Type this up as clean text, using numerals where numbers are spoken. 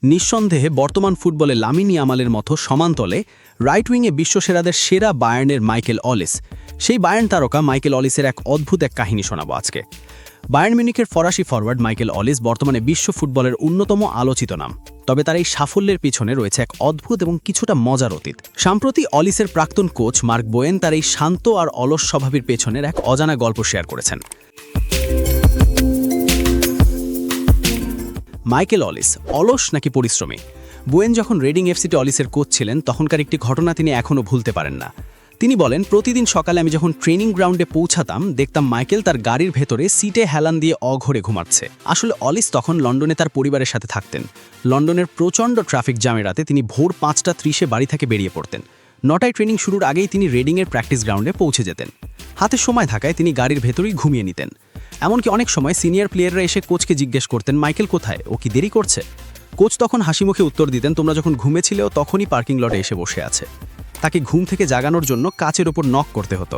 নিঃসন্দেহে বর্তমান ফুটবলে লামিন ইয়ামালের মতো সমান্তলে রাইট উইংয়ে বিশ্বসেরাদের সেরা বায়ার্নের মাইকেল অলিস। সেই বায়ার্ন তারকা মাইকেল অলিসের এক অদ্ভুত এক কাহিনী শোনাবো আজকে। বায়ার্ন মিউনিখের ফরাসি ফরওয়ার্ড মাইকেল অলিস বর্তমানে বিশ্ব ফুটবলের অন্যতম আলোচিত নাম। তবে তার এই সাফল্যের পিছনে রয়েছে এক অদ্ভুত এবং কিছুটা মজার অতীত। সম্প্রতি অলিসের প্রাক্তন কোচ মার্ক বোয়েন তার এই শান্ত আর অলস স্বভাবের পেছনের এক অজানা গল্প শেয়ার করেছেন। মাইকেল অলিস অলস নাকি পরিশ্রমী? বোয়েন যখন রেডিং এফসিতে অলিসের কোচ ছিলেন তখনকার একটি ঘটনা তিনি এখনও ভুলতে পারেন না। তিনি বলেন, প্রতিদিন সকালে আমি যখন ট্রেনিং গ্রাউন্ডে পৌঁছাতাম দেখতাম মাইকেল তার গাড়ির ভেতরে সিটে হেলান দিয়ে অঘরে ঘুমাচ্ছে। আসলে অলিস তখন লন্ডনে তার পরিবারের সাথে থাকতেন। লন্ডনের প্রচণ্ড ট্রাফিক জ্যামের রাতে তিনি ভোর 5:30 বাড়ি থেকে বেরিয়ে পড়তেন। 9টায় ট্রেনিং শুরুর আগেই তিনি রেডিংয়ের প্র্যাকটিস গ্রাউন্ডে পৌঁছে যেতেন। হাতে সময় থাকায় তিনি গাড়ির ভেতরেই ঘুমিয়ে নিতেন। এমনকি অনেক সময় সিনিয়র প্লেয়াররা এসে কোচকে জিজ্ঞেস করতেন, মাইকেল কোথায়, ও কি দেরি করছে? কোচ তখন হাসিমুখে উত্তর দিতেন, তোমরা যখন ঘুমেছিলেও তখনই পার্কিং লটে এসে বসে আছে। তাকে ঘুম থেকে জাগানোর জন্য কাচের ওপর নক করতে হতো।